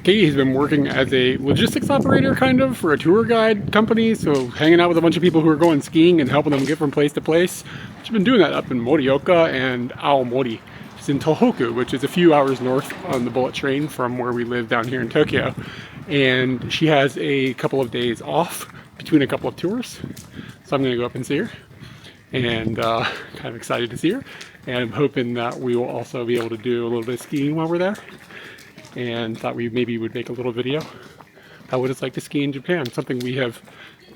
Kyde has been working as a logistics operator kind of for a tour guide company, so hanging out with a bunch of people who are going skiing and helping them get from place to place. She's been doing that up in Morioka and Aomori. She's in Tohouku, which is a few hours north on the bullet train from where we live down here in Tokyo. And she has a couple of days off between a couple of tours, so I'm going to go up and see her. And kind of excited to see her. And I'm hoping that we will also be able to do a little bit of skiing while we're there. And thought we maybe would make a little video about what it's like to ski in Japan. Something we have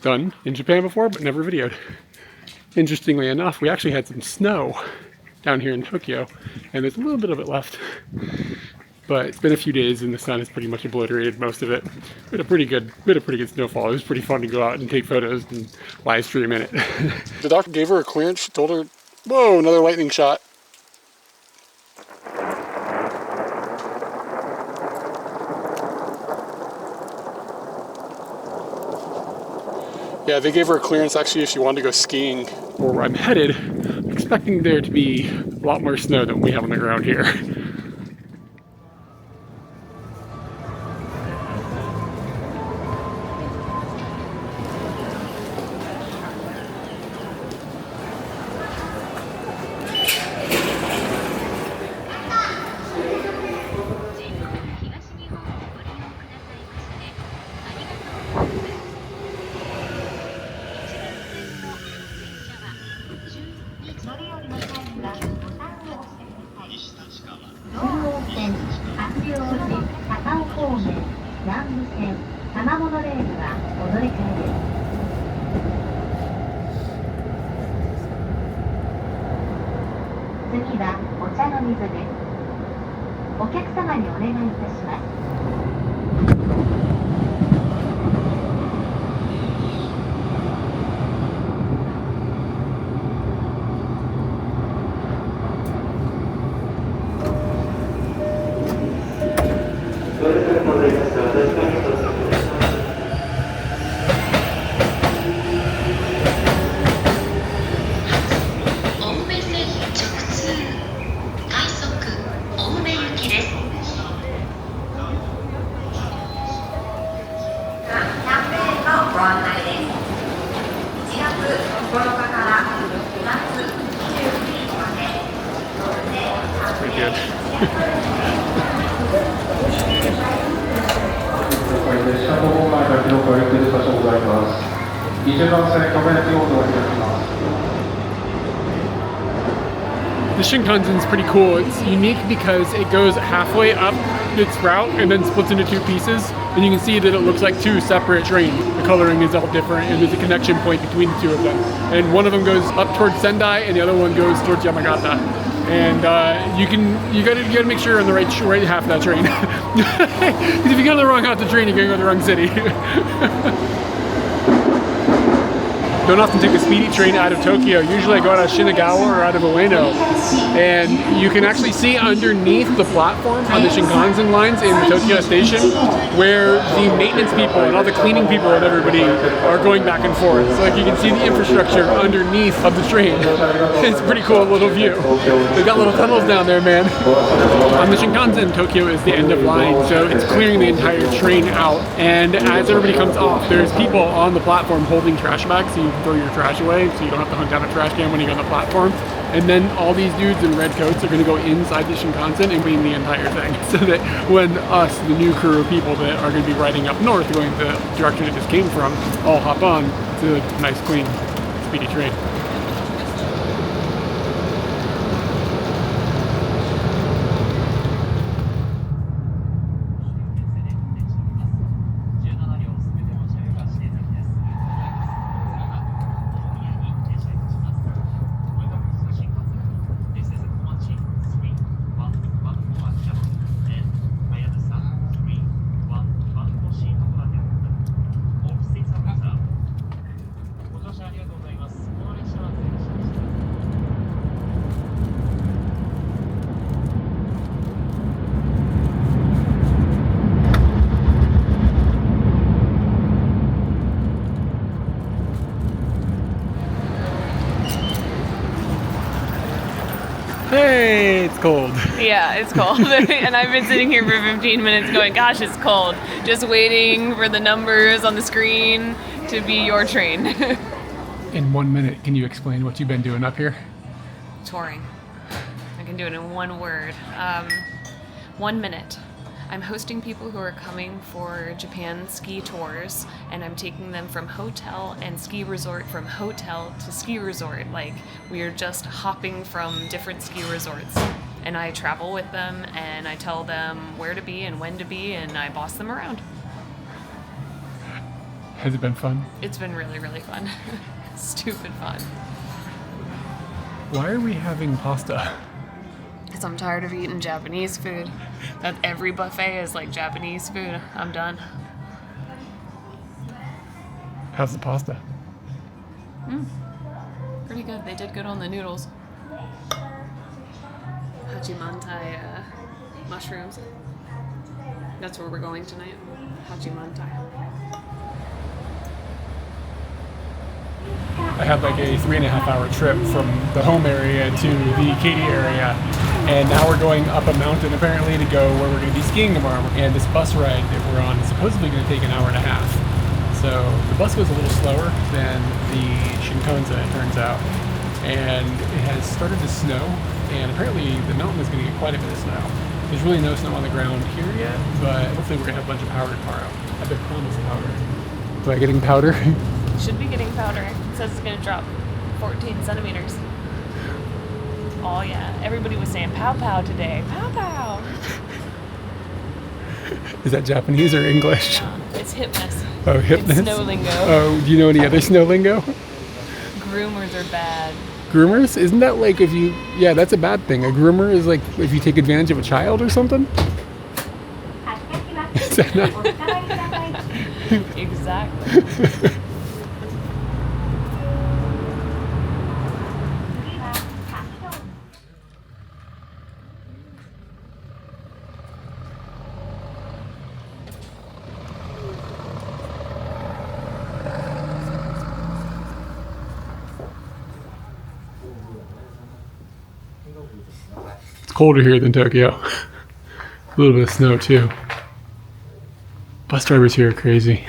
done in Japan before, but never videoed. Interestingly enough, we actually had some snow down here in Tokyo, and there's a little bit of it left. But it's been a few days and the sun has pretty much obliterated most of it. We had a pretty good snowfall. It was pretty fun to go out and take photos and live stream in it. The doctor gave her a clearance. She told her, whoa, another lightning shot. Yeah, they gave her a clearance actually if she wanted to go skiing. Or where I'm headed, I'm expecting there to be a lot more snow than we have on the ground here. The Shinkansen is pretty cool. It's unique because it goes halfway up its route and then splits into two pieces. And you can see that it looks like two separate trains. The coloring is all different and there's a connection point between the two of them. And one of them goes up towards Sendai and the other one goes towards Yamagata. And you gotta make sure you're on the right half of that train. Because if you go on the wrong half of the train, you're gonna go to the wrong city. Don't often take the speedy train out of Tokyo. Usually I go out of Shinagawa or out of Ueno. And you can actually see underneath the platform on the Shinkansen lines in the Tokyo station where the maintenance people and all the cleaning people and everybody are going back and forth. So like you can see the infrastructure underneath of the train. It's a pretty cool little view. They've got little tunnels down there, man. On the Shinkansen, Tokyo is the end of line, so it's clearing the entire train out. And as everybody comes off, there's people on the platform holding trash bags so you can throw your trash away so you don't have to hunt down a trash can when you go on the platform. And then all these dudes in red coats are going to go inside the Shinkansen and clean the entire thing. So that when us, the new crew of people that are going to be riding up north, going the direction it just came from, all hop on to a nice, clean, speedy train. Hey, it's cold. Yeah, it's cold. And I've been sitting here for 15 minutes going, gosh, it's cold. Just waiting for the numbers on the screen to be your train. In 1 minute, can you explain what you've been doing up here? Touring. I can do it in one word. 1 minute. I'm hosting people who are coming for Japan ski tours, and I'm taking them from hotel and ski resort, from hotel to ski resort. Like, we are just hopping from different ski resorts. And I travel with them, and I tell them where to be and when to be, and I boss them around. Has it been fun? It's been really, really fun. Stupid fun. Why are we having pasta? Because I'm tired of eating Japanese food. That every buffet is like Japanese food. I'm done. How's the pasta? Pretty good. They did good on the noodles. Hachimantai mushrooms. That's where we're going tonight. Hachimantai. I had like a 3.5 hour trip from the home area to the Kyde area, and now we're going up a mountain apparently to go where we're going to be skiing tomorrow. And this bus ride that we're on is supposedly going to take an hour and a half. So the bus goes a little slower than the Shinkansen, it turns out, and it has started to snow, and apparently the mountain is going to get quite a bit of snow. There's really no snow on the ground here yet, but hopefully we're going to have a bunch of powder tomorrow. I've been promised powder. Am I getting powder? Should be getting powder. It says it's going to drop 14 centimeters. Oh yeah, everybody was saying pow pow today. Pow pow. Is that Japanese or English? It's hipness. Oh, hipness? It's snow lingo. Oh, do you know any other snow lingo? Groomers are bad. Groomers? Isn't that like if you... Yeah, that's a bad thing. A groomer is like if you take advantage of a child or something? Is that not... Exactly. It's colder here than Tokyo. A little bit of snow too. Bus drivers here are crazy.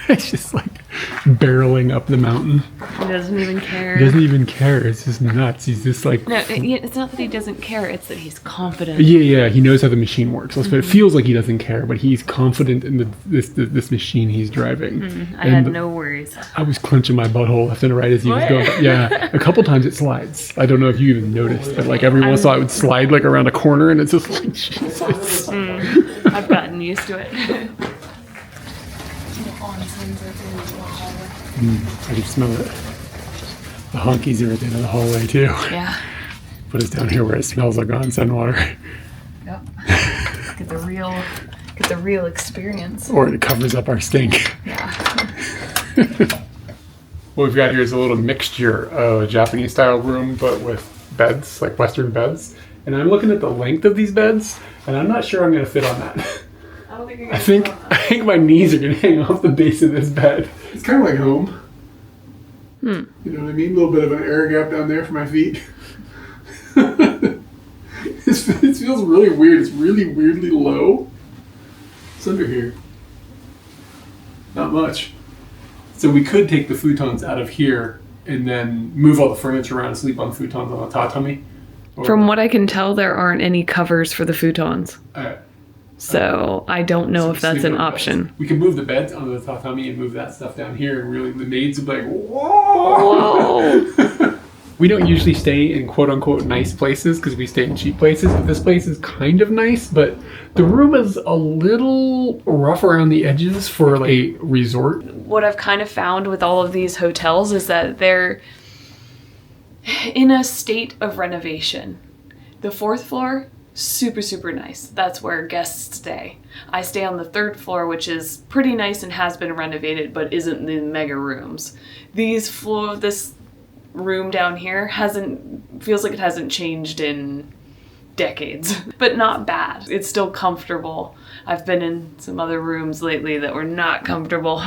It's just like barreling up the mountain. He doesn't even care. He doesn't even care. It's just nuts. He's just like... No, it's not that he doesn't care. It's that he's confident. Yeah. He knows how the machine works. But it feels like he doesn't care, but he's confident in this machine he's driving. I had no worries. I was clenching my butthole left and right as he was going. Yeah, a couple times it slides. I don't know if you even noticed, but like every once in a while it would slide like around a corner, and it's just like, Jesus. I've gotten used to it. I can smell it. The honkies are at the end of the hallway too. Yeah. Put us down here where it smells like onsen water. Yep. Get the real experience. Or it covers up our stink. Yeah. What we've got here is a little mixture of a Japanese style room, but with beds, like Western beds. And I'm looking at the length of these beds, and I'm not sure I'm going to fit on that. I don't think you're I think my knees are going to hang off the base of this bed. It's kind of like home. You know what I mean? A little bit of an air gap down there for my feet. It feels really weird. It's really weirdly low. What's under here? Not much. So we could take the futons out of here and then move all the furniture around and sleep on the futons on the tatami. From what I can tell, there aren't any covers for the futons. So I don't know if that's an option. We can move the beds onto the tatami and move that stuff down here, and really the maids would be like, whoa! We don't usually stay in quote-unquote nice places because we stay in cheap places, but this place is kind of nice, but the room is a little rough around the edges for like a resort. What I've kind of found with all of these hotels is that they're in a state of renovation. The 4th floor, super, super nice. That's where guests stay. I stay on the 3rd floor, which is pretty nice and has been renovated, but isn't the mega rooms. This room down here feels like it hasn't changed in decades, but not bad. It's still comfortable. I've been in some other rooms lately that were not comfortable.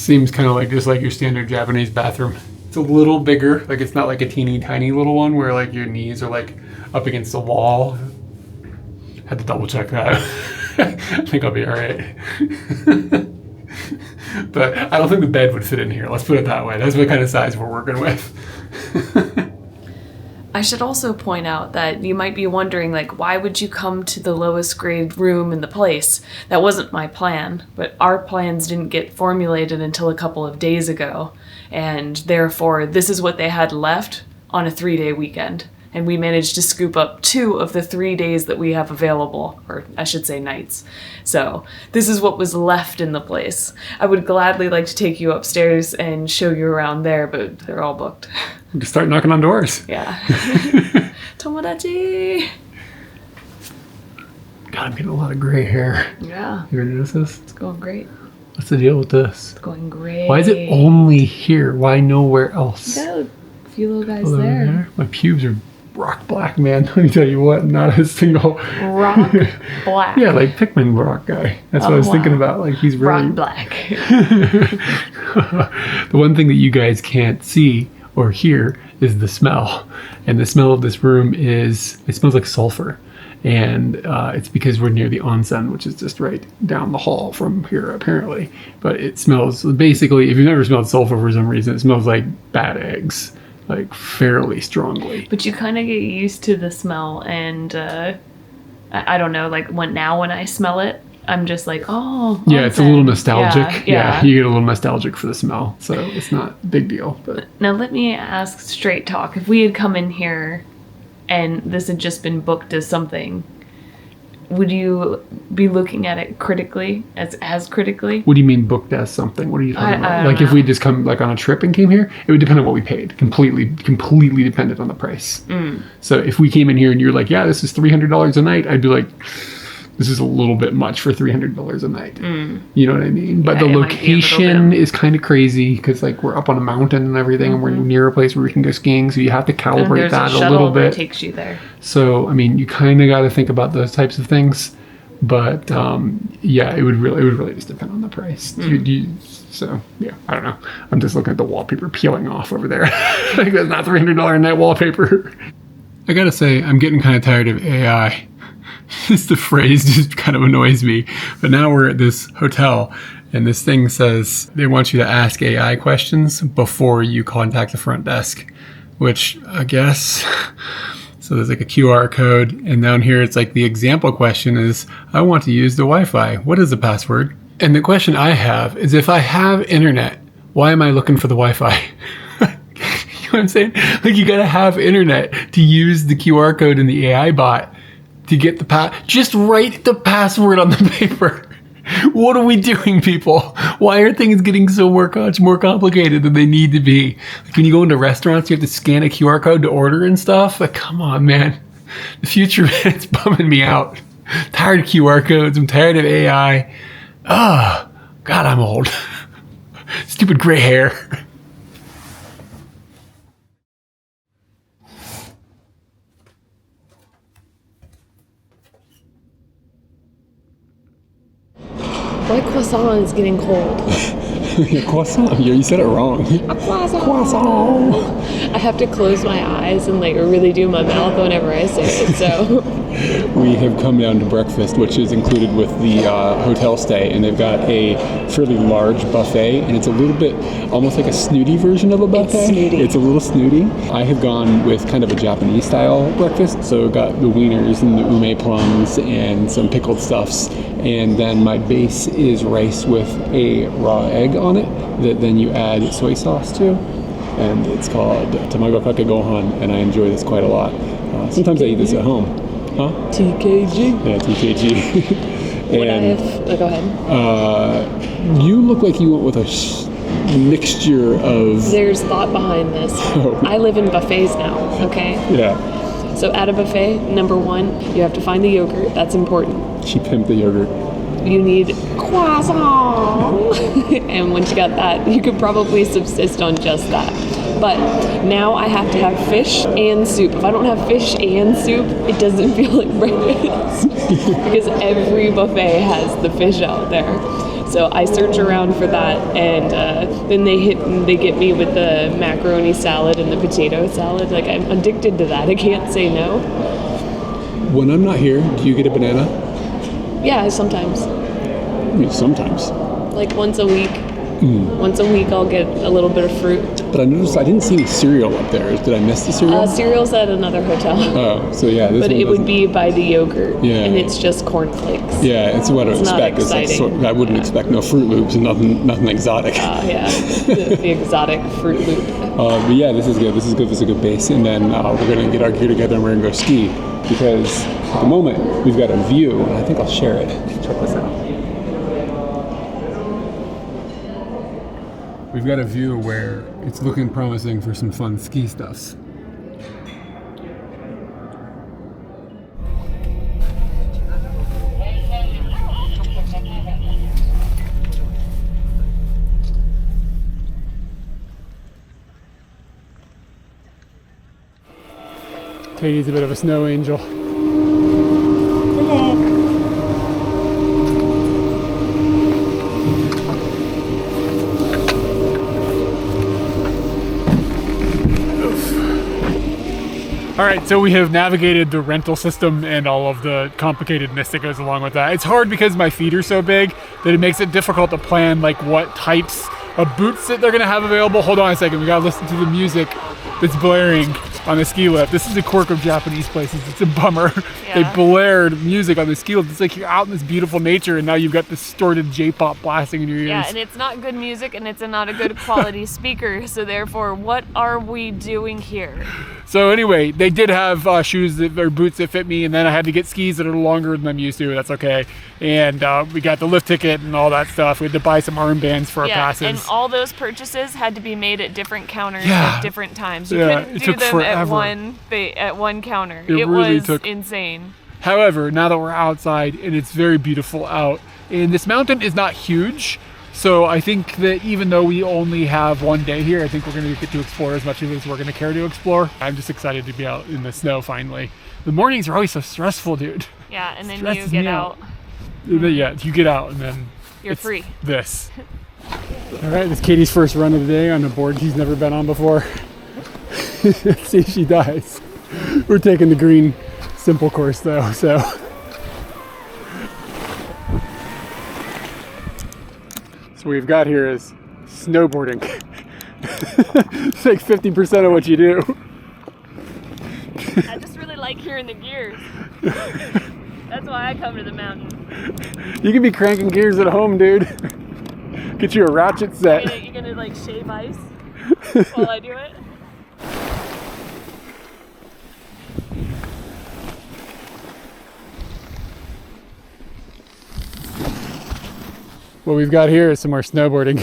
seems kind of like just like your standard Japanese bathroom. It's a little bigger, like it's not like a teeny tiny little one where like your knees are like up against the wall. Had to double check that. I think I'll be all right. But I don't think the bed would fit in here. Let's put it that way. That's what kind of size we're working with. I should also point out that you might be wondering, like, why would you come to the lowest grade room in the place? That wasn't my plan, but our plans didn't get formulated until a couple of days ago, and therefore this is what they had left on a 3-day weekend. And we managed to scoop up 2 of the 3 days that we have available, or I should say nights. So this is what was left in the place. I would gladly like to take you upstairs and show you around there, but they're all booked. We can start knocking on doors. Yeah. Tomodachi! God, I'm getting a lot of gray hair. Yeah. You ready to notice this? It's going great. What's the deal with this? It's going great. Why is it only here? Why nowhere else? You got a few little guys Hello there. My pubes are rock black, man. Let me tell you what, not a single Rock black. Yeah, like Pikmin rock guy. That's what I was thinking about. Like he's really rock black. The one thing that you guys can't see or hear is the smell. And the smell of this room it smells like sulfur. And it's because we're near the onsen, which is just right down the hall from here, apparently. But it smells, basically, if you've never smelled sulfur for some reason, it smells like bad eggs. Like fairly strongly. But you kind of get used to the smell, and I don't know, like when I smell it, I'm just like, oh. Yeah, it's a little nostalgic. Yeah. You get a little nostalgic for the smell, so it's not a big deal. But now let me ask straight talk. If we had come in here and this had just been booked as something, would you be looking at it critically, as critically? What do you mean booked as something? What are you talking about? I Like don't if we just come like on a trip and came here, it would depend on what we paid. Completely dependent on the price. So if we came in here and you're like, yeah, this is $300 a night, I'd be like, this is a little bit much for $300 a night. You know what I mean? But the location is kind of crazy because like we're up on a mountain and everything, and we're near a place where we can go skiing. So you have to calibrate that a little bit. That takes you there. So I mean, you kind of got to think about those types of things. But yeah, it would really just depend on the price. So yeah, I don't know. I'm just looking at the wallpaper peeling off over there. Like that's not $300 a night wallpaper. I gotta say, I'm getting kind of tired of AI. Just the phrase just kind of annoys me. But now we're at this hotel, and this thing says they want you to ask AI questions before you contact the front desk, which I guess. So there's like a QR code, and down here it's like the example question is, I want to use the Wi-Fi. What is the password? And the question I have is, if I have internet, why am I looking for the Wi-Fi? You know what I'm saying? Like you gotta have internet to use the QR code in the AI bot to get the just write the password on the paper. What are we doing, people? Why are things getting so much more complicated than they need to be? Like when you go into restaurants, you have to scan a QR code to order and stuff. Like, come on, man. The future, it's bumming me out. Tired of QR codes. I'm tired of AI. Oh, God, I'm old. Stupid gray hair. My croissant is getting cold. Croissant. You said it wrong. A croissant. Croissant. I have to close my eyes and like really do my mouth whenever I say it. So we have come down to breakfast, which is included with the hotel stay, and they've got a fairly large buffet, and it's a little bit almost like a snooty version of a buffet. It's snooty. It's a little snooty. I have gone with kind of a Japanese style breakfast, so got the wieners and the ume plums and some pickled stuffs, and then my base is rice with a raw egg on it that then you add soy sauce to, and it's called tamago kake gohan, and I enjoy this quite a lot. Sometimes I eat this at home. Huh? TKG. Yeah, TKG. Go ahead. You look like you went with a mixture of... There's thought behind this. Oh. I live in buffets now, okay? Yeah. So at a buffet, number one, you have to find the yogurt. That's important. She pimped the yogurt. You need croissant. And once you got that, you could probably subsist on just that. But now I have to have fish and soup. If I don't have fish and soup, it doesn't feel like breakfast. because every buffet has the fish out there. So I search around for that, and then they get me with the macaroni salad and the potato salad. Like, I'm addicted to that. I can't say no. When I'm not here, do you get a banana? Yeah, sometimes. I mean, sometimes. Like once a week. Once a week I'll get a little bit of fruit. But I noticed I didn't see any cereal up there. Did I miss the cereal? Cereal's at another hotel. Oh, so yeah. This but one it would doesn't- be by the yogurt. Yeah. And it's just cornflakes. Yeah, it's what I would It's not expect. It's like exciting. I wouldn't expect no Fruit Loops and nothing exotic. Yeah, the exotic Fruit Loop. But yeah, this is good. This is good. This is a good base. And then we're gonna get our gear together and we're gonna go ski because at the moment we've got a view, and I think I'll share it. Check this out. We've got a view where it's looking promising for some fun ski stuffs. Katie's a bit of a snow angel. All right, so we have navigated the rental system and all of the complicatedness that goes along with that. It's hard because my feet are so big that it makes it difficult to plan like what types of boots that they're gonna have available. Hold on a second, we gotta listen to the music that's blaring on the ski lift. This is the quirk of Japanese places. It's a bummer. Yeah. They blared music on the ski lift. It's like you're out in this beautiful nature and now you've got distorted J-pop blasting in your ears. Yeah, and it's not good music and it's not a good quality speaker. So therefore, what are we doing here? So anyway, they did have shoes or boots that fit me, and then I had to get skis that are longer than I'm used to. That's okay. And we got the lift ticket and all that stuff. We had to buy some armbands for our passes. And all those purchases had to be made at different counters Yeah. at different times. You Yeah, couldn't it do took them forever. at one counter. It It really was took- insane. However, now that we're outside and it's very beautiful out, and this mountain is not huge, so I think that even though we only have one day here, I think we're going to get to explore as much of it as we're going to care to explore. I'm just excited to be out in the snow finally. The mornings are always so stressful, dude. Yeah, and then you Stresses get me out. Yeah, you get out and then You're it's free. This. All right, this is Katie's first run of the day on a board she's never been on before. Let's see if she dies. We're taking the green simple course though, so. So what we've got here is snowboarding. It's like 50% of what you do. I just really like hearing the gears. That's why I come to the mountain. You can be cranking gears at home, dude. Get you a ratchet set. You're gonna like shave ice while I do it? What we've got here is some more snowboarding.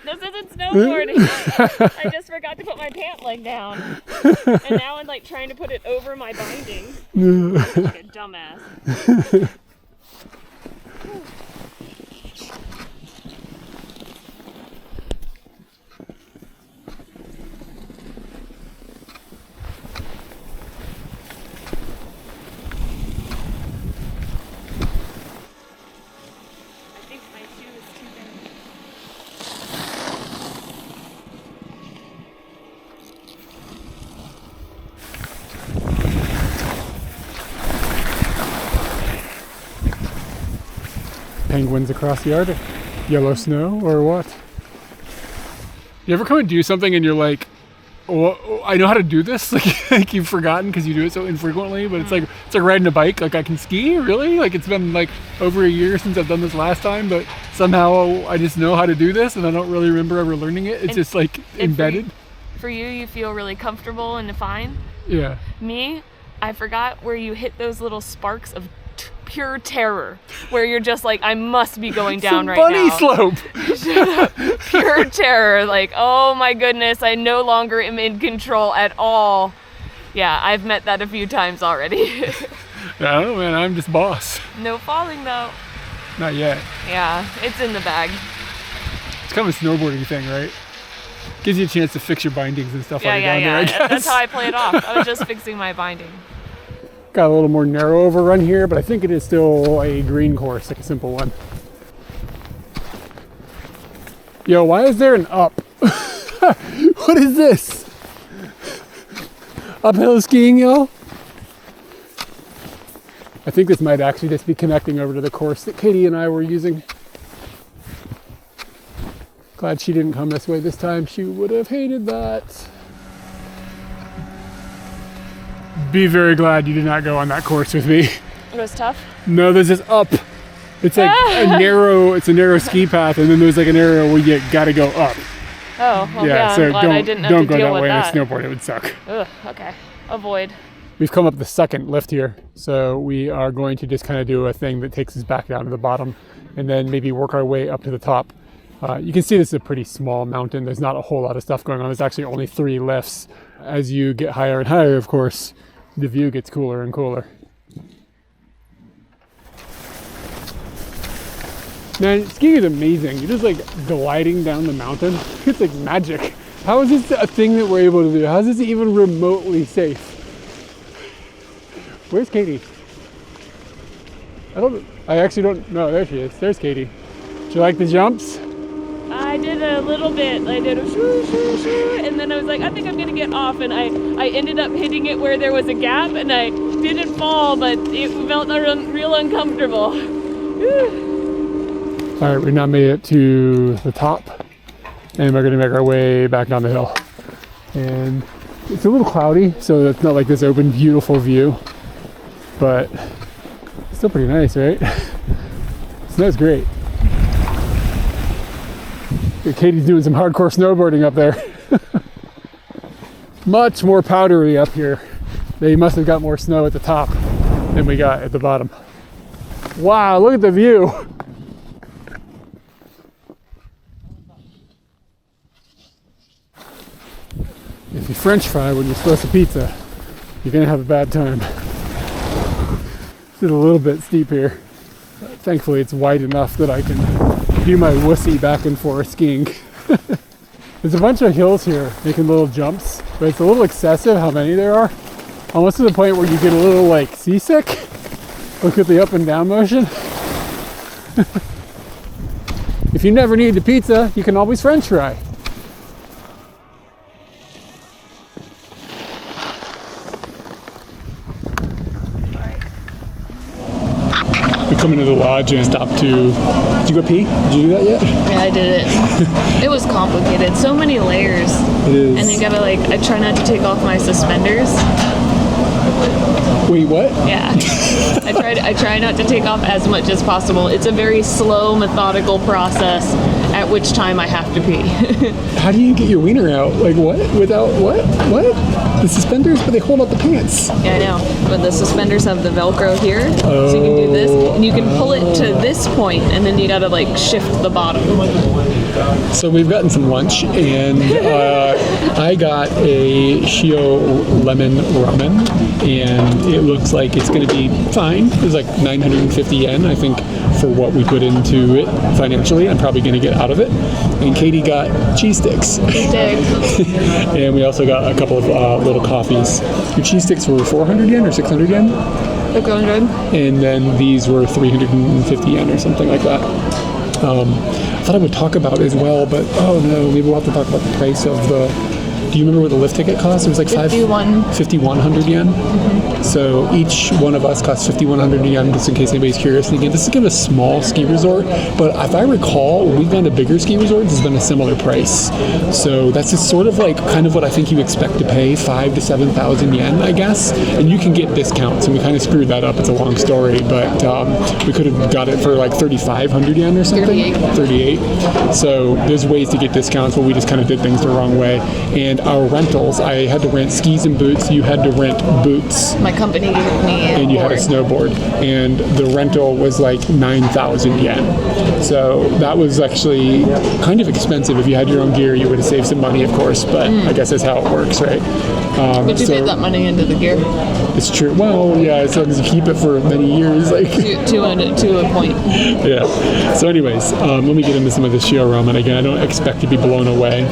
This isn't snowboarding. I just forgot to put my pant leg down. And now I'm like trying to put it over my binding. Like a dumbass. I think my shoe is too big. Penguins across the Arctic. Yellow snow or what? You ever come and do something and you're like, oh, I know how to do this? Like you've forgotten because you do it so infrequently, but it's like riding a bike. Like I can ski, really? Like it's been like over a year since I've done this last time, but somehow I just know how to do this and I don't really remember ever learning it. It's And- just like embedded. For you, you feel really comfortable and fine. Yeah. Me, I forgot where you hit those little sparks of pure terror, where you're just like, I must be going down right Bunny now. slope. Pure terror, like, oh my goodness, I no longer am in control at all. Yeah, I've met that a few times already. I don't know, man. I'm just boss. No falling though. Not yet. Yeah, it's in the bag. It's kind of a snowboarding thing, right? Gives you a chance to fix your bindings and stuff Yeah, like yeah, down yeah. there, I guess. That's how I play it off. I was just fixing my binding. Got a little more narrow overrun here, but I think it is still a green course, like a simple one. Yo, why is there an up? What is this? Uphill skiing, yo? I think this might actually just be connecting over to the course that Katie and I were using. Glad she didn't come this way this time. She would have hated that. Be very glad you did not go on that course with me. It was tough? No, there's this up. It's like a narrow ski path, and then there's like an area where you gotta go up. Oh, well, yeah, so I'm glad I didn't have don't to go deal that with way on a that. snowboard. It would suck. Ugh, okay. Avoid. We've come up the second lift here, so we are going to just kind of do a thing that takes us back down to the bottom, and then maybe work our way up to the top. You can see this is a pretty small mountain. There's not a whole lot of stuff going on. There's actually only 3 lifts. As you get higher and higher, of course, the view gets cooler and cooler. Man, skiing is amazing. You're just like gliding down the mountain. It's like magic. How is this a thing that we're able to do? How is this even remotely safe? Where's Katie? I actually don't know. There she is. There's Katie. Do you like the jumps? I did a little bit. I did a shoo, shoo, shoo, and then I was like, I think I'm gonna get off, and I ended up hitting it where there was a gap, and I didn't fall, but it felt real uncomfortable. All right, we now made it to the top, and we're gonna make our way back down the hill. And it's a little cloudy, so it's not like this open, beautiful view, but it's still pretty nice, right? Snow's great. Katie's doing some hardcore snowboarding up there. Much more powdery up here. They must have got more snow at the top than we got at the bottom. Wow, look at the view. If you French fry when you're supposed to pizza, you're gonna have a bad time. It's a little bit steep here. Thankfully it's wide enough that I can do my wussy back and forth skiing. There's a bunch of hills here making little jumps, but it's a little excessive how many there are. Almost to the point where you get a little like seasick. Look at the up and down motion. If you never need the pizza, you can always French fry. We come into the lodge and stop to... Did you go pee? Did you do that yet? Yeah, I did it. It was complicated. So many layers. It is. And you gotta like, I try not to take off my suspenders. Wait, what? Yeah. I try not to take off as much as possible. It's a very slow, methodical process at which time I have to pee. How do you get your wiener out? Like what? Without what? What? The suspenders, but they hold up the pants. Yeah, I know. But the suspenders have the Velcro here. So you can do this, and you can pull it to this point, and then you gotta like shift the bottom. So we've gotten some lunch, and I got a Shio lemon ramen, and it looks like it's going to be fine. It was like 950 yen, I think, for what we put into it financially. I'm probably going to get out of it. And Katie got cheese sticks. And we also got a couple of little coffees. Your cheese sticks were 400 yen or 600 yen? 600. And then these were 350 yen or something like that. I thought I would talk about it as well, but oh no, maybe we'll have to talk about the price of the... Do you remember what the lift ticket cost? It was like 5,100 yen. Mm-hmm. So each one of us cost 5,100 yen, just in case anybody's curious. And again, this is kind of a small ski resort, but if I recall, when we've gone to bigger ski resorts, it's been a similar price. So that's just sort of like kind of what I think you expect to pay, 5,000 to 7,000 yen, I guess. And you can get discounts, and we kind of screwed that up. It's a long story, but we could have got it for like 3,500 yen or something. 38. So there's ways to get discounts, but we just kind of did things the wrong way. And our rentals, I had to rent skis and boots. You had to rent boots. My company gave me a And you board. had a snowboard. And the rental was like 9,000 yen. So that was actually kind of expensive. If you had your own gear, you would have saved some money, of course. But I guess that's how it works, right? But you paid that money into the gear. It's true. Well, yeah, as long as you keep it for many years. Like to a point. Yeah. So anyways, let me get into some of this Shio ramen. Again, I don't expect to be blown away.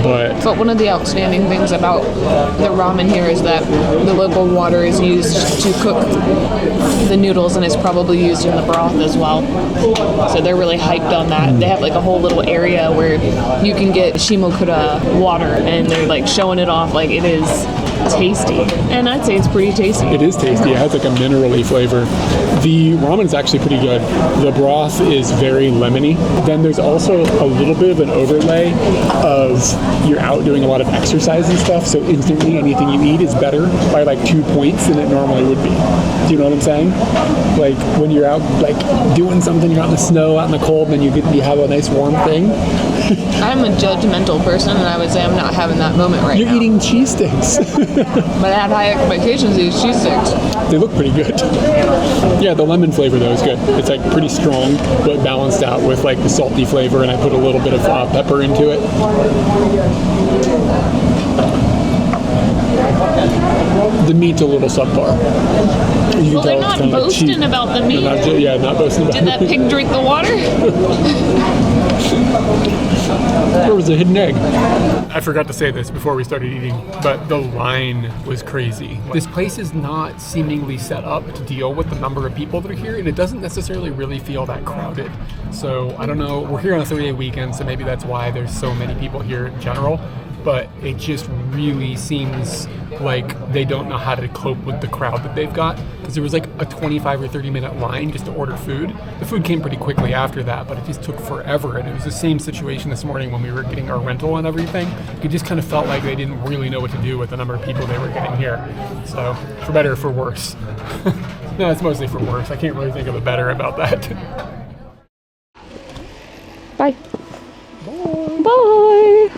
But good. But one of the outstanding things about the ramen here is that the local water is used to cook the noodles, and it's probably used in the broth as well. So they're really hyped on that. They have like a whole little area where you can get shimokura water, and they're like showing it off like it is tasty. And I'd say it's pretty tasty. It is tasty. It has like a minerally flavor. The ramen is actually pretty good. The broth is very lemony. Then there's also a little bit of an overlay of you're out doing a lot of exercise and stuff, so instantly anything you eat is better by like 2 points than it normally would be. Do you know what I'm saying? Like when you're out like doing something, you're out in the snow, out in the cold, and then you have a nice warm thing. I'm a judgmental person, and I would say I'm not having that moment right now. You're eating cheese sticks. But I had high expectations of these cheese sticks. They look pretty good. Yeah, the lemon flavor though is good. It's like pretty strong, but balanced out with like the salty flavor, and I put a little bit of pepper into it. The meat's a little subpar. You Well, they're not boasting about the meat. Not boasting about Did that pig drink the water? There was a hidden egg. I forgot to say this before we started eating, but the line was crazy. This place is not seemingly set up to deal with the number of people that are here, and it doesn't necessarily really feel that crowded. So I don't know, we're here on a 3-day weekend, so maybe that's why there's so many people here in general, but it just really seems like they don't know how to cope with the crowd that they've got, because there was like a 25 or 30 minute line just to order food. The food came pretty quickly after that, but it just took forever, and it was the same situation this morning when we were getting our rental and everything. It just kind of felt like they didn't really know what to do with the number of people they were getting here. So for better or for worse. No, it's mostly for worse. I can't really think of a better about that. Bye. Bye. Bye.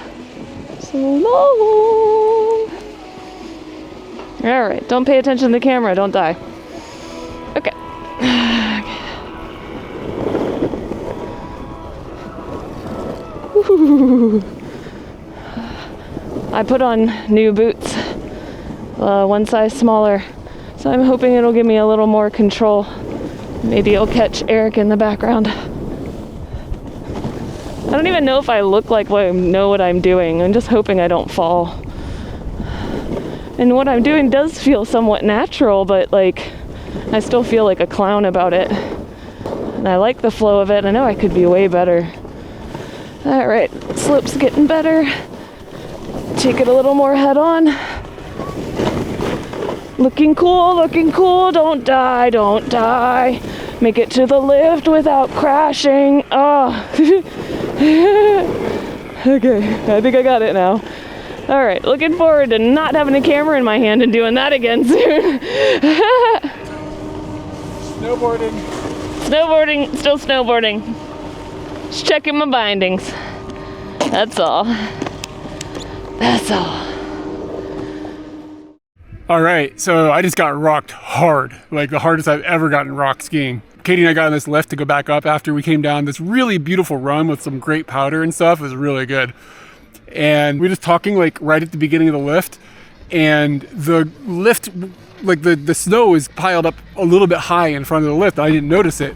So long. All right, don't pay attention to the camera, don't die. Okay. I put on new boots, one size smaller, so I'm hoping it'll give me a little more control. Maybe it'll catch Eric in the background. I don't even know if I look like I know what I'm doing. I'm just hoping I don't fall. And what I'm doing does feel somewhat natural, but like I still feel like a clown about it. And I like the flow of it. I know I could be way better. All right, slope's getting better. Take it a little more head on. Looking cool, looking cool. Don't die, don't die. Make it to the lift without crashing. Oh. Okay, I think I got it now. All right, looking forward to not having a camera in my hand and doing that again soon. Snowboarding. Snowboarding, still snowboarding. Just checking my bindings. That's all. That's all. All right, so I just got rocked hard, like the hardest I've ever gotten rock skiing. Katie and I got on this lift to go back up after we came down this really beautiful run with some great powder and stuff. It was really good. And we were just talking like right at the beginning of the lift, and the lift, like the snow is piled up a little bit high in front of the lift. I didn't notice it.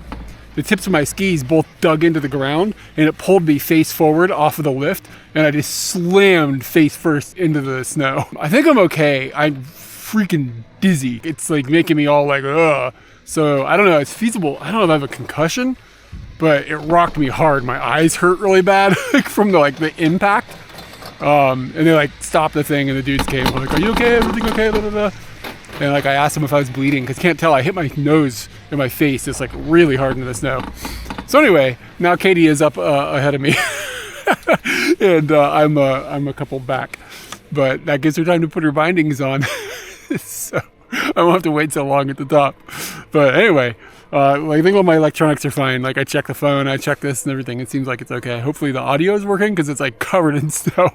The tips of my skis both dug into the ground, and it pulled me face forward off of the lift, and I just slammed face first into the snow. I think I'm okay. I'm freaking dizzy. It's like making me all like, ugh. So I don't know, it's feasible. I don't know if I have a concussion, but it rocked me hard. My eyes hurt really bad from the impact. And they like stopped the thing, and the dudes came. I'm like, are you okay? Everything okay? Blah, blah, blah. And like I asked him if I was bleeding, because can't tell. I hit my nose and my face just like really hard into the snow. So anyway, now Katie is up ahead of me, and I'm a couple back, but that gives her time to put her bindings on. So I won't have to wait so long at the top. But anyway, I think all my electronics are fine. Like I checked the phone, I checked this and everything. It seems like it's okay. Hopefully the audio is working, because it's like covered in snow.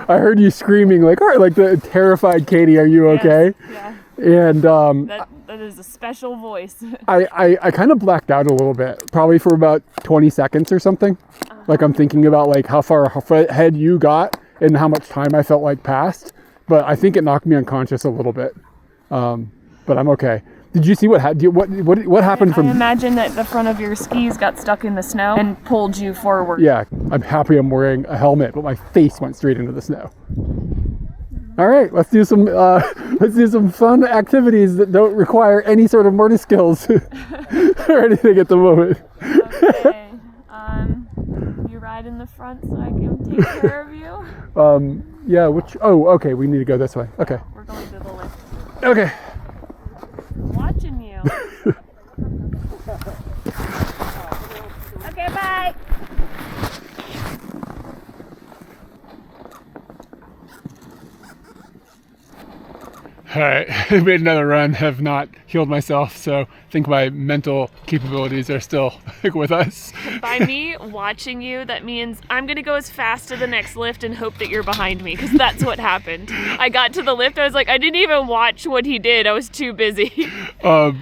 I heard you screaming like the terrified Katie, are you okay? Yes, yeah. And that is a special voice. I kind of blacked out a little bit, probably for about 20 seconds or something. Like I'm thinking about like how far ahead you got and how much time I felt like passed. But I think it knocked me unconscious a little bit. But I'm okay. Did you see what happened I from? imagine that the front of your skis got stuck in the snow and pulled you forward. Yeah, I'm happy I'm wearing a helmet, but my face went straight into the snow. All right, let's do some fun activities that don't require any sort of motor skills or anything at the moment. Okay. You ride in the front so I can take care of you? Yeah, okay, we need to go this way. Okay. We're going to the lift. Okay. I'm watching you. Okay, bye. All right, I made another run, have not healed myself, so I think my mental capabilities are still with us. By me watching you, that means I'm going to go as fast to the next lift and hope that you're behind me, because that's what happened. I got to the lift, I was like, I didn't even watch what he did. I was too busy. I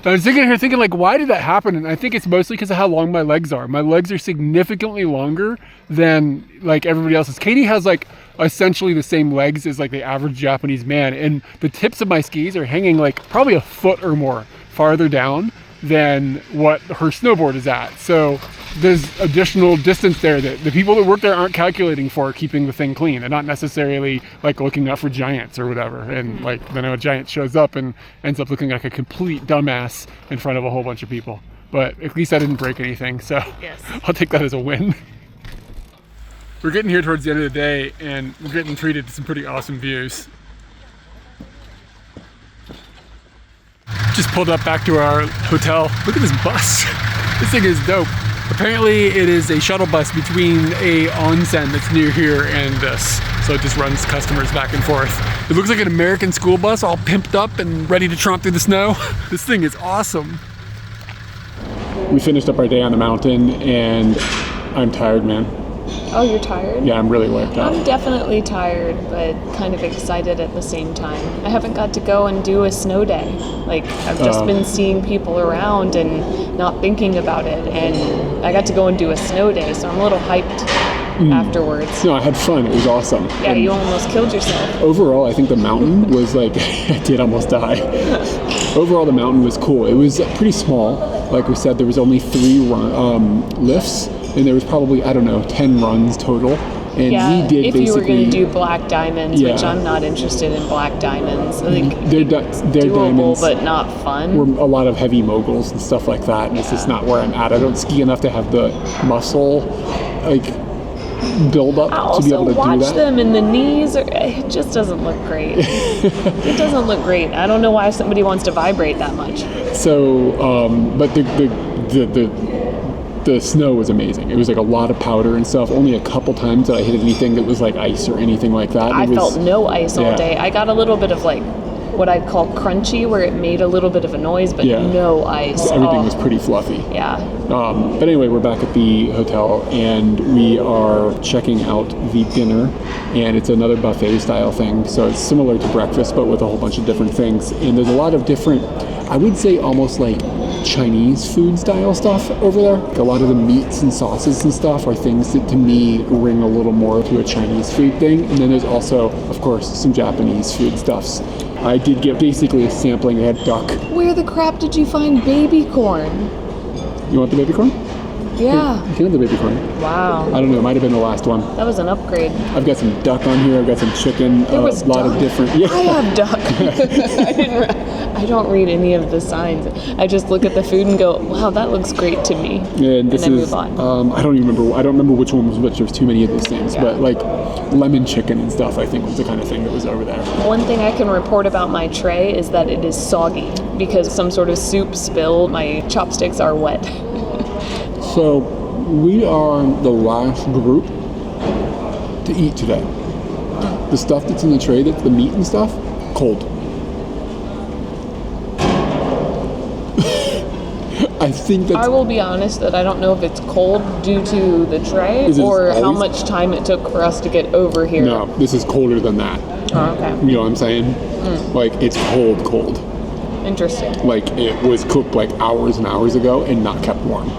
was thinking like, why did that happen? And I think it's mostly because of how long my legs are. My legs are significantly longer than like everybody else's. Kyde has like essentially the same legs as like the average Japanese man, and the tips of my skis are hanging like probably a foot or more farther down than what her snowboard is at. So there's additional distance there that the people that work there aren't calculating for keeping the thing clean. They're not necessarily like looking out for giants or whatever. And like then a giant shows up and ends up looking like a complete dumbass in front of a whole bunch of people. But at least I didn't break anything, so Yes. I'll take that as a win. We're getting here towards the end of the day and we're getting treated to some pretty awesome views. Just pulled up back to our hotel. Look at this bus. This thing is dope. Apparently it is a shuttle bus between a onsen that's near here and this. So it just runs customers back and forth. It looks like an American school bus, all pimped up and ready to tromp through the snow. This thing is awesome. We finished up our day on the mountain and I'm tired, man. Oh, you're tired? Yeah, I'm really wiped out. I'm definitely tired, but kind of excited at the same time. I haven't got to go and do a snow day. Like, I've just been seeing people around and not thinking about it. And I got to go and do a snow day, so I'm a little hyped afterwards. No, I had fun. It was awesome. Yeah, you almost killed yourself. Overall, I think the mountain was like, I did almost die. Overall, the mountain was cool. It was pretty small. Like we said, there was only 3 lifts. And there was probably, I don't know, 10 runs total. And yeah, we did if basically... you were going to do black diamonds, Yeah. which I'm not interested in black diamonds. I think Their doable, diamonds but not fun. were a lot of heavy moguls and stuff like that. And it's just not where I'm at. I don't ski enough to have the muscle, like, build up I to be able to also do watch that. them and the knees, it just doesn't look great. It doesn't look great. I don't know why somebody wants to vibrate that much. So, but the snow was amazing. It was like a lot of powder and stuff. Only a couple times that I hit anything that was like ice or anything like that. I felt no ice all yeah. day. I got a little bit of like what I'd call crunchy, where it made a little bit of a noise, but Yeah. no ice. Everything was pretty fluffy. Yeah. But anyway, we're back at the hotel and we are checking out the dinner, and it's another buffet style thing. So it's similar to breakfast, but with a whole bunch of different things. And there's a lot of different, I would say almost like Chinese food style stuff over there. A lot of the meats and sauces and stuff are things that to me ring a little more to a Chinese food thing. And then there's also, of course, some Japanese food stuffs. I did get basically a sampling. They had duck. Where the crap did you find baby corn? You want the baby corn? Yeah. You can have the baby corn. Wow. I don't know, it might have been the last one. That was an upgrade. I've got some duck on here, I've got some chicken, There was a lot duck? of different... Yeah. I have duck. I don't read any of the signs. I just look at the food and go, wow, that looks great to me. And this then is, move on. I don't remember which one was which. There's too many of these things, Yeah. but like lemon chicken and stuff, I think was the kind of thing that was over there. One thing I can report about my tray is that it is soggy because some sort of soup spilled. My chopsticks are wet. So we are the last group to eat today. The stuff that's in the tray, that's the meat and stuff, cold. I think that's... I will be honest that I don't know if it's cold due to the tray Is it or how always- much time it took for us to get over here. No, this is colder than that. Oh, okay. You know what I'm saying? Like, it's cold. Interesting. Like, it was cooked like hours and hours ago and not kept warm.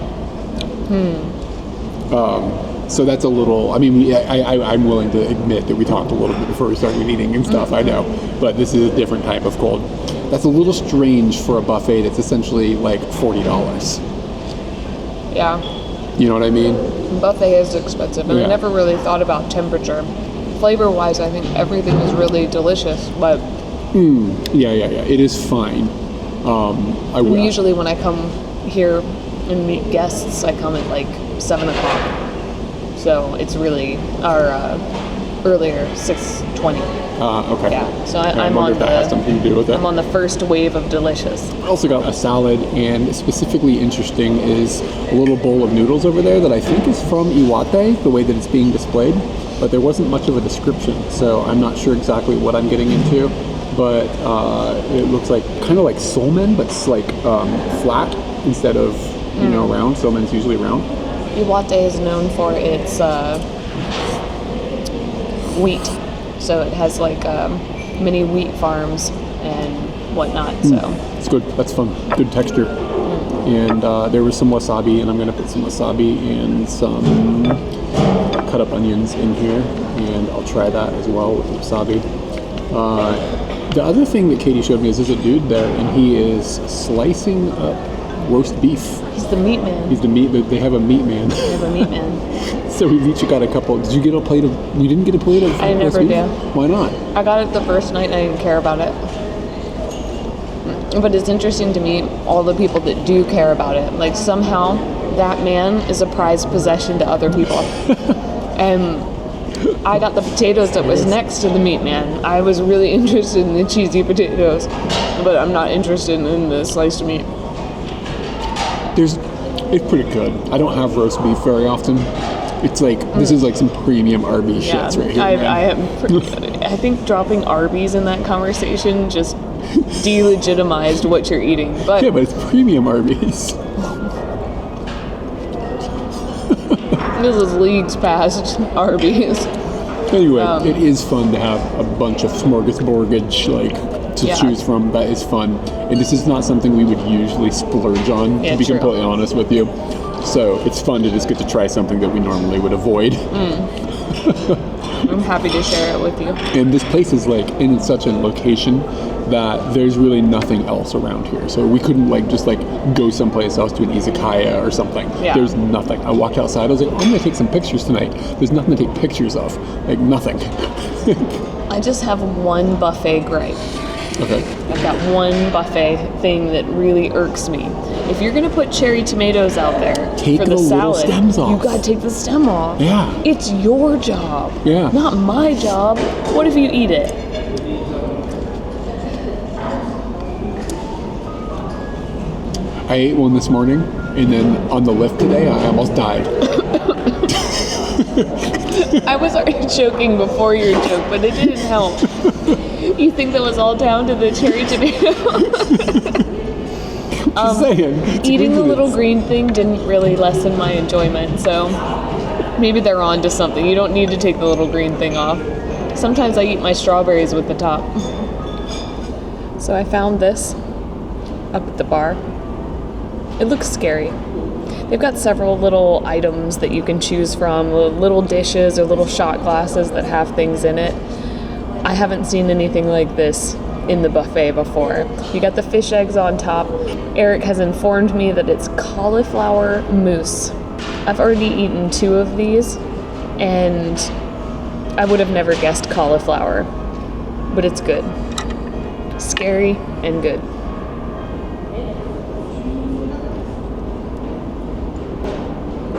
So that's a little. I mean, I'm willing to admit that we talked a little bit before we started eating and stuff. I know, but this is a different type of cold. That's a little strange for a buffet that's essentially like $40. Yeah. You know what I mean? Buffet is expensive, and I never really thought about temperature. Flavor-wise, I think everything is really delicious, but Yeah. It is fine. usually when I come here and meet guests, I come at like 7 o'clock. So it's really earlier, 6:20. Okay. Yeah. So I I'm wonder on if that has something to do with it. I'm on the first wave of delicious. I also got a salad, and specifically interesting is a little bowl of noodles over there that I think is from Iwate, the way that it's being displayed, but there wasn't much of a description, so I'm not sure exactly what I'm getting into, but it looks like kind of like somen, but it's like flat instead of, round. Somen's usually round. Iwate is known for its wheat. So it has like many wheat farms and whatnot. So it's good. That's fun. Good texture. And there was some wasabi, and I'm going to put some wasabi and some cut up onions in here, and I'll try that as well with wasabi. The other thing that Katie showed me is there's a dude there, and he is slicing up roast beef. he's the meat man. He's the meat. They have a meat man. They have a meat man. So we've each got a couple. Did you get a plate of? You didn't get a plate of? I roast never beef? do. Why not? I got it the first night and I didn't care about it. But it's interesting to me, all the people that do care about it. Like somehow that man is a prized possession to other people. And I got the potatoes that was next to the meat man. I was really interested in the cheesy potatoes, but I'm not interested in the sliced meat. It's pretty good. I don't have roast beef very often. It's like this is like some premium Arby's shits right here. I think dropping Arby's in that conversation just delegitimized what you're eating. But yeah, but it's premium Arby's. This is leagues past Arby's. Anyway, it is fun to have a bunch of smorgasbordage to choose from. That is fun, and this is not something we would usually splurge on, to be completely honest with you. So it's fun to just get to try something that we normally would avoid. I'm happy to share it with you. And this place is like in such a location that there's really nothing else around here. So we couldn't just go someplace else to an izakaya or something. Yeah. There's nothing. I walked outside, I was like, I'm gonna take some pictures tonight. There's nothing to take pictures of. Nothing. I just have one buffet gripe. Okay. I've got one buffet thing that really irks me. If you're gonna put cherry tomatoes out there Take for the the little salad, stems off. you gotta take the stem off. Yeah. It's your job. Yeah. Not my job. What if you eat it? I ate one this morning, and then on the lift today, I almost died. I was already joking before your joke, but it didn't help. You think that was all down to the cherry tomato? Just saying. It's Eating the coincidence. little green thing didn't really lessen my enjoyment, so maybe they're on to something. You don't need to take the little green thing off. Sometimes I eat my strawberries with the top. So I found this up at the bar. It looks scary. They've got several little items that you can choose from, little dishes or little shot glasses that have things in it. I haven't seen anything like this in the buffet before. You got the fish eggs on top. Eric has informed me that it's cauliflower mousse. I've already eaten 2 of these, and I would have never guessed cauliflower, but it's good. Scary and good.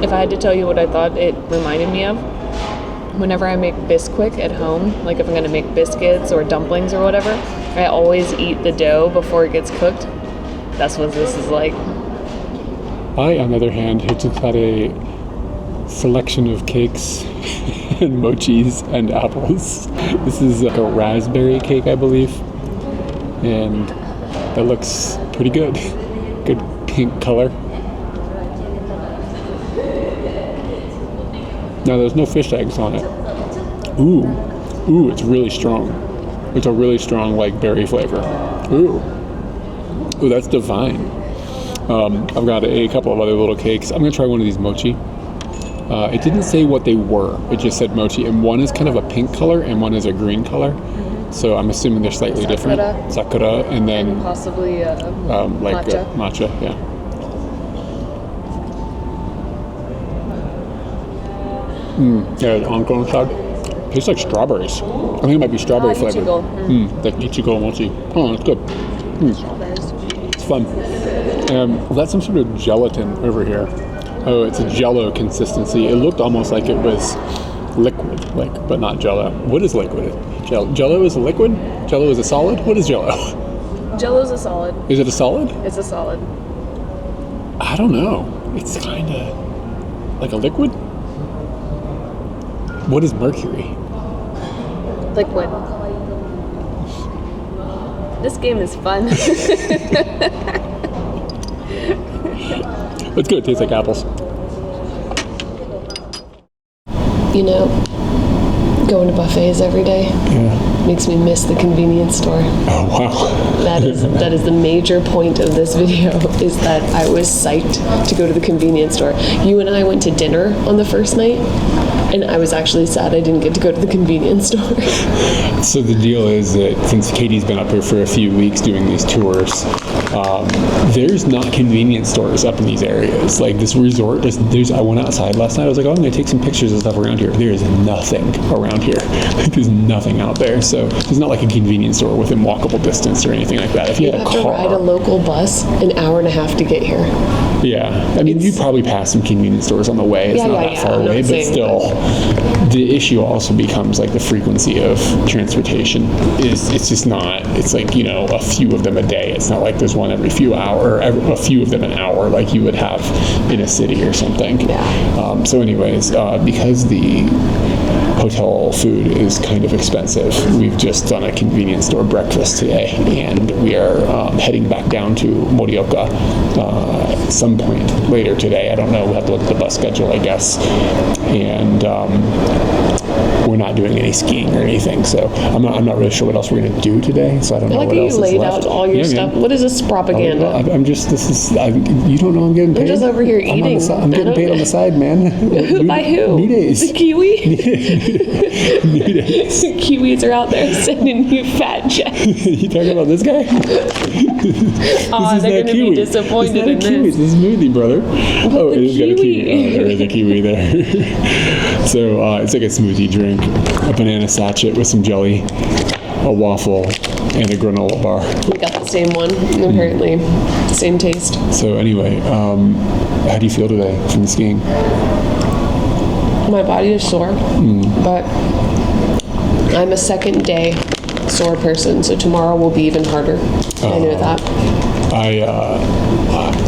If I had to tell you what I thought it reminded me of, whenever I make Bisquick at home, like if I'm gonna make biscuits or dumplings or whatever, I always eat the dough before it gets cooked. That's what this is like. I, on the other hand, have just had a selection of cakes and mochis and apples. This is like a raspberry cake, I believe, and that looks pretty good. Good pink color. Now there's no fish eggs on it. Ooh, it's really strong. It's a really strong berry flavor. Ooh, that's divine. I've got a couple of other little cakes. I'm gonna try one of these mochi. It didn't say what they were. It just said mochi, and one is kind of a pink color and one is a green color. So I'm assuming they're slightly different. Sakura, and then Possibly like matcha. Matcha, yeah. Yeah, the onko inside. Tastes like strawberries. I think it might be strawberry flavored. Like ichigo mochi. Oh, it's good. It's fun. Well, that's some sort of gelatin over here. Oh, it's a jello consistency. It looked almost like it was liquid, but not jello. What is liquid? Jello is a liquid? Jello is a solid? What is jello? Jello's a solid. Is it a solid? It's a solid. I don't know. It's kind of like a liquid. What is mercury? Liquid. This game is fun. It's good. It tastes like apples. You know, going to buffets every day makes me miss the convenience store. Oh, wow. That is the major point of this video, is that I was psyched to go to the convenience store. You and I went to dinner on the first night, and I was actually sad I didn't get to go to the convenience store. So the deal is that since Katie's been up here for a few weeks doing these tours, there's not convenience stores up in these areas. Like this resort, I went outside last night. I was like, oh, I'm going to take some pictures of stuff around here. There is nothing around here. There's nothing out there. So there's not like a convenience store within walkable distance or anything like that. If you had a have to ride a local bus an hour and a half to get here. Yeah, I mean, you probably pass some convenience stores on the way. It's not that far away, but still, the issue also becomes like the frequency of transportation. It's just not. It's like, you know, a few of them a day. It's not like there's one every few hours, or a few of them an hour, like you would have in a city or something. Yeah. So, anyways, because the hotel food is kind of expensive, we've just done a convenience store breakfast today, and we are heading back down to Morioka at some point later today. I don't know. We'll have to look at the bus schedule, I guess. And we're not doing any skiing or anything, so I'm not really sure what else we're going to do today. So I don't know what else is left. You laid out all your stuff. What is this propaganda? You don't know I'm getting paid? I'm just over here eating. I'm getting paid on the side, man. By who? Nides. The kiwi? Nides. Kiwis are out there sending you fat checks. You talking about this guy? Oh, they're going to be disappointed in this. This is smoothie, brother. Oh, it has got a kiwi. Oh, there is a kiwi there. So it's like a smoothie drink, a banana sachet with some jelly, a waffle, and a granola bar. We got the same one, apparently. Same taste. So anyway, how do you feel today from skiing? My body is sore, but I'm a second day sore person, so tomorrow will be even harder. I know that.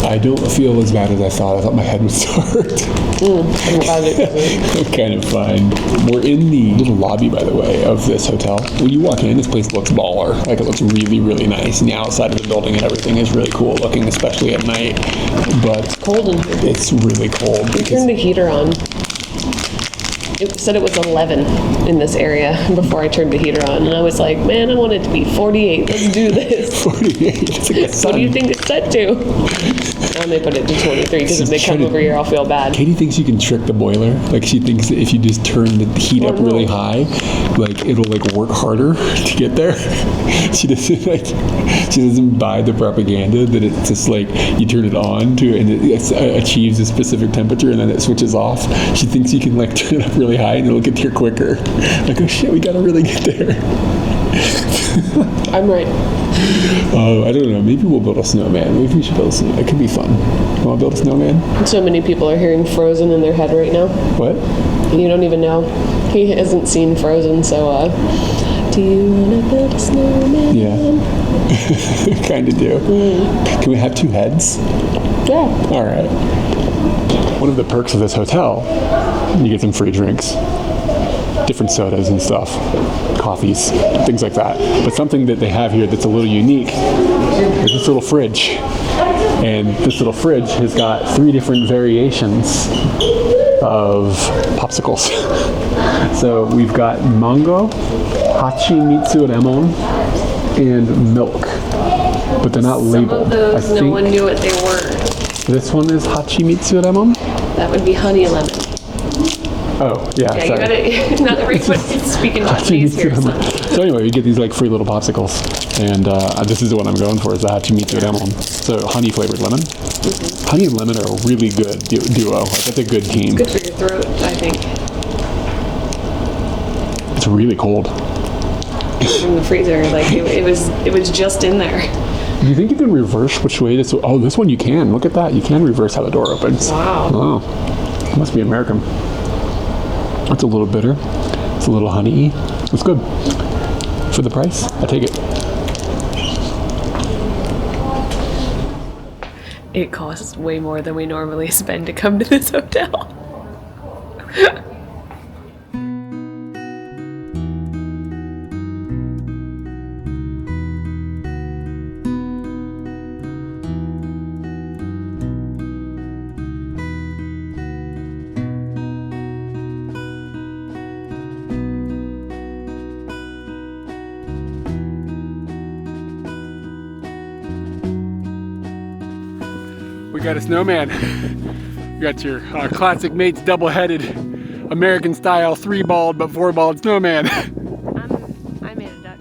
I don't feel as bad as I thought. I thought my head would start. I'm glad it doesn't. I'm kind of fine. We're in the little lobby, by the way, of this hotel. When you walk in, this place looks baller. Like, it looks really, really nice. And the outside of the building and everything is really cool looking, especially at night. But It's cold in here. it's really cold. We turned the heater on. It said it was 11 in this area before I turned the heater on. And I was like, man, I want it to be 48. Let's do this. 48. It's like the sun. What do you think it's set to? And they put it to 23 because if they come over here, I'll feel bad. Katie thinks you can trick the boiler. Like, she thinks that if you just turn the heat up really high, like, it'll like work harder to get there. She doesn't buy the propaganda that it's just like you turn it on to and it achieves a specific temperature and then it switches off. She thinks you can like turn it up really high and it'll get there quicker. Like, oh shit, we gotta really get there. I'm right. I don't know. Maybe we'll build a snowman. Maybe we should build a snowman. It could be fun. Want to build a snowman? So many people are hearing Frozen in their head right now. What? You don't even know. He hasn't seen Frozen, so do you want to build a snowman? Yeah. Kind of do. Can we have two heads? Yeah. All right. One of the perks of this hotel, you get some free drinks. Different sodas and stuff, coffees, things like that. But something that they have here that's a little unique is this little fridge. And this little fridge has got 3 different variations of popsicles. So we've got mango, hachimitsu lemon, and milk. But they're not labeled. Some of those, no one knew what they were. This one is hachimitsu lemon. That would be honey lemon. Oh, yeah. Yeah, sorry. you gotta not everybody speaking Japanese here. So. So anyway, you get these like free little popsicles, and this is the one I'm going for. Is the Hachimizu lemon. So honey flavored lemon. Honey and lemon are a really good duo. Like, that's a good team. Good for your throat, I think. It's really cold. From the freezer, like it was just in there. Do you think you can reverse which way this? Oh, this one you can. Look at that. You can reverse how the door opens. Wow. Oh, it must be American. It's a little bitter. It's a little honey-y. It's good. For the price, I take it. It costs way more than we normally spend to come to this hotel. We got a snowman. We got your classic mates double-headed American style 3-balled but 4-balled snowman. I made a duck.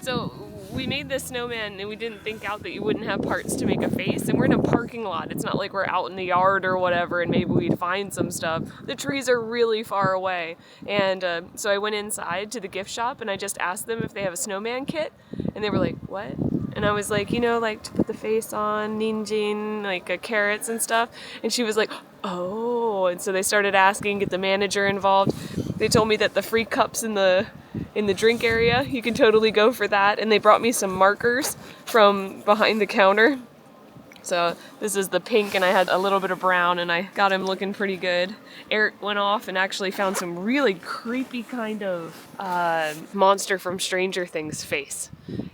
So we made this snowman and we didn't think out that you wouldn't have parts to make a face, and we're in a parking lot. It's not like we're out in the yard or whatever and maybe we'd find some stuff. The trees are really far away, and so I went inside to the gift shop and I just asked them if they have a snowman kit, and they were like, what? And I was like, you know, like to put the face on, ninjin, like carrots and stuff. And she was like, oh. And so they started asking, get the manager involved. They told me that the free cups in the drink area, you can totally go for that. And they brought me some markers from behind the counter. So this is the pink, and I had a little bit of brown, and I got him looking pretty good. Eric went off and actually found some really creepy kind of monster from Stranger Things face.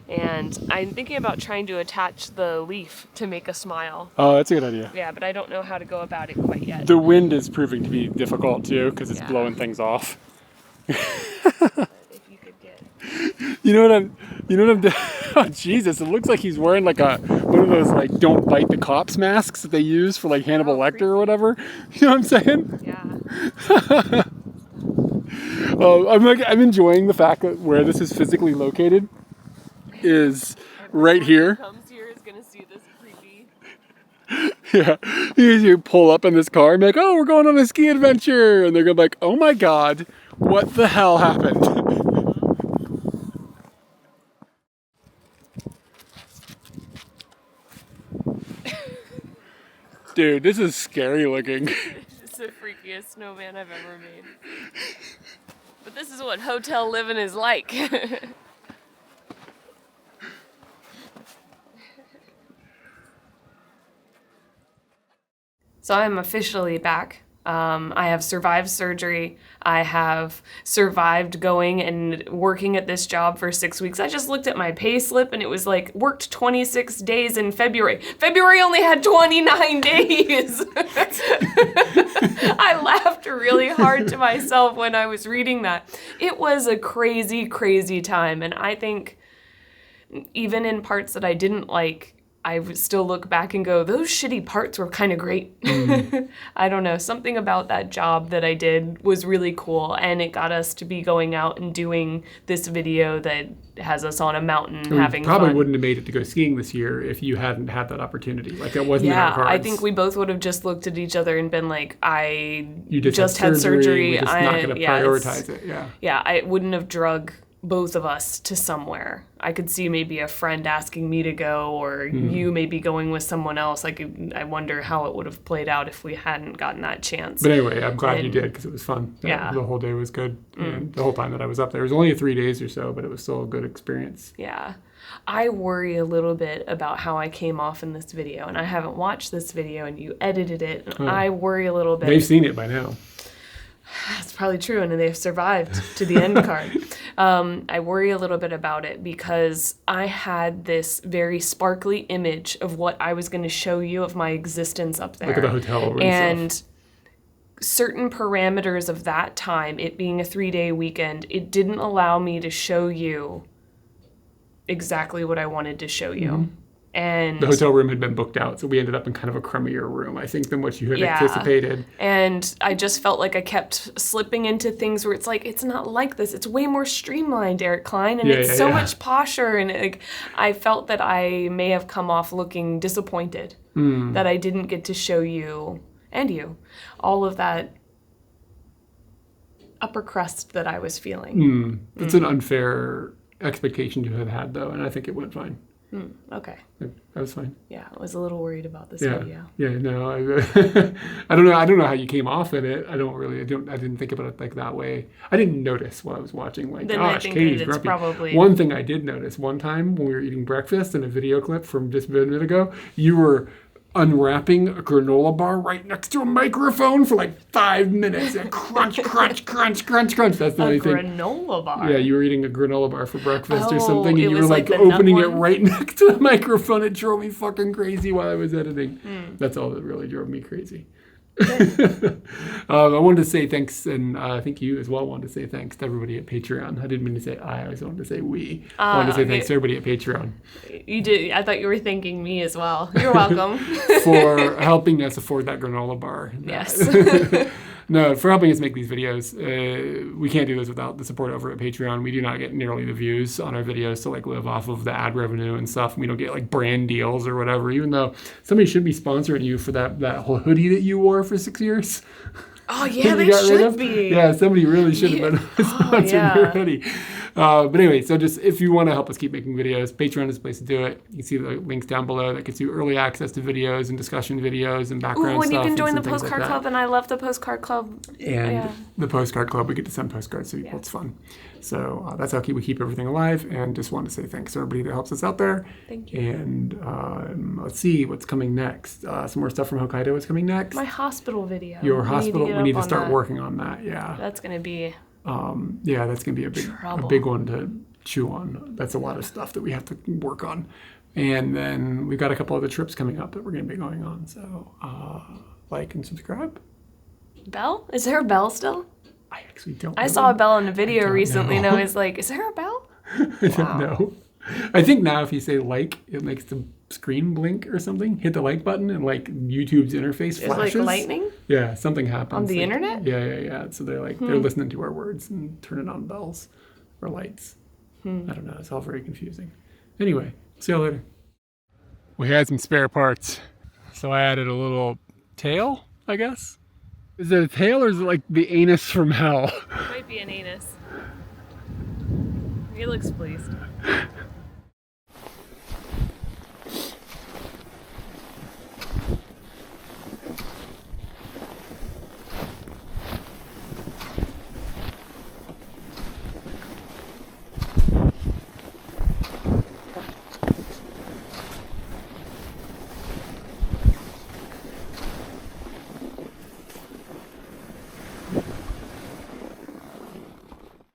And I'm thinking about trying to attach the leaf to make a smile. Oh, that's a good idea. Yeah, but I don't know how to go about it quite yet. The wind is proving to be difficult too, because it's Yeah. blowing things off. If you could get... You know what I'm doing? Oh, Jesus, it looks like he's wearing like one of those like don't bite the cops masks that they use for like Hannibal Lecter or whatever. You know what I'm saying? Yeah. I'm enjoying the fact that where this is physically located is right here. Whoever comes here is gonna see this creepy... Yeah, you pull up in this car and be like, oh, we're going on a ski adventure, and they're gonna be like, oh my God, what the hell happened? Dude, this is scary looking. It's the freakiest snowman I've ever made. But this is what hotel living is like. So I'm officially back. I have survived surgery. I have survived going and working at this job for 6 weeks. I just looked at my pay slip and it was like, worked 26 days in February. February only had 29 days. I laughed really hard to myself when I was reading that. It was a crazy, crazy time. And I think even in parts that I didn't like, I would still look back and go, those shitty parts were kind of great. I don't know, something about that job that I did was really cool, and it got us to be going out and doing this video that has us on a mountain having probably fun. wouldn't have made it to go skiing this year if you hadn't had that opportunity. Like, that wasn't in our Yeah, cards. I think we both would have just looked at each other and been like, You just had surgery. We're just not going to yeah, prioritize it. Yeah. Yeah, I wouldn't have drug both of us to somewhere. I could see maybe a friend asking me to go, or you maybe going with someone else. I wonder how it would have played out if we hadn't gotten that chance. But anyway, I'm glad you And- did, because it was fun. Yeah. The whole day was good. And the whole time that I was up there. It was only 3 days or so, but it was still a good experience. Yeah. I worry a little bit about how I came off in this video, and I haven't watched this video, and you edited it, and I worry a little bit. They've seen it by now. That's probably true, and they've survived to the end card. I worry a little bit about it because I had this very sparkly image of what I was going to show you of my existence up there. Look at the hotel room And certain parameters of that time, it being a 3-day weekend, it didn't allow me to show you exactly what I wanted to show you. And the hotel room had been booked out, so we ended up in kind of a crummier room, I think, than what you had anticipated. And I just felt like I kept slipping into things where it's like, it's not like this. It's way more streamlined, Eric Klein, and it's so much posher. And like, I felt that I may have come off looking disappointed that I didn't get to show you and you all of that upper crust that I was feeling. It's an unfair expectation to have had, though, and I think it went fine. Okay. That was fine. Yeah, I was a little worried about this Yeah. video. Yeah, no, I don't know. I don't know how you came off in it. I didn't think about it like that way. I didn't notice while I was watching, like, Then I gosh, think Katie's that it's grumpy. probably- One thing I did notice one time when we were eating breakfast in a video clip from just a minute ago, you were unwrapping a granola bar right next to a microphone for like 5 minutes and crunch, crunch, crunch, crunch, crunch. That's the only thing. Granola bar. Yeah, you were eating a granola bar for breakfast or Oh, something, it and you were was like like the nut opening it ones? right next to the microphone. It drove me fucking crazy while I was editing. That's all that really drove me crazy. I wanted to say thanks, and I think you as well wanted to say thanks to everybody at Patreon. I didn't mean to say I always wanted to say we. I wanted to say thanks to everybody at Patreon You did. I thought you were thanking me as well. You're welcome. for helping us afford that granola bar. Yes. No, for helping us make these videos. We can't do this without the support over at Patreon. We do not get nearly the views on our videos to like live off of the ad revenue and stuff. We don't get like brand deals or whatever, even though somebody should be sponsoring you for that whole hoodie that you wore for 6 years. Oh yeah, that they you got rid should of. be. Yeah, somebody really should have been sponsoring your yeah. hoodie. But anyway, so just if you want to help us keep making videos, Patreon is the place to do it. You can see the links down below that gets you early access to videos and discussion videos and background Ooh, and stuff. you can join the some things like Postcard that. Club, and I love the Postcard Club. And the Postcard Club, we get to send postcards to people. It's fun. So that's how we keep everything alive. And just want to say thanks to everybody that helps us out there. Thank you. And let's see what's coming next. Some more stuff from Hokkaido is coming next. My hospital video. Your hospital, we need to start working. working on that. Yeah. That's gonna be Yeah, that's going to be a Trouble. big one to chew on. That's a lot of stuff that we have to work on. And then we've got a couple other trips coming up that we're going to be going on. So like and subscribe. Bell. Is there a bell still? I actually don't I know. saw a bell in a video don't recently, and know. I was like, "Is there a bell?" I don't know. I think now if you say like, it makes the screen blink or something. Hit the like button and like YouTube's interface It's flashes. like lightning. Yeah, something happens. On the Like, internet? Yeah. So they're like, they're listening to our words and turning on bells or lights. I don't know. It's all very confusing. Anyway, see y'all later. We had some spare parts. So I added a little tail, I guess. Is it a tail or is it like the anus from hell? Might be an anus. He looks pleased.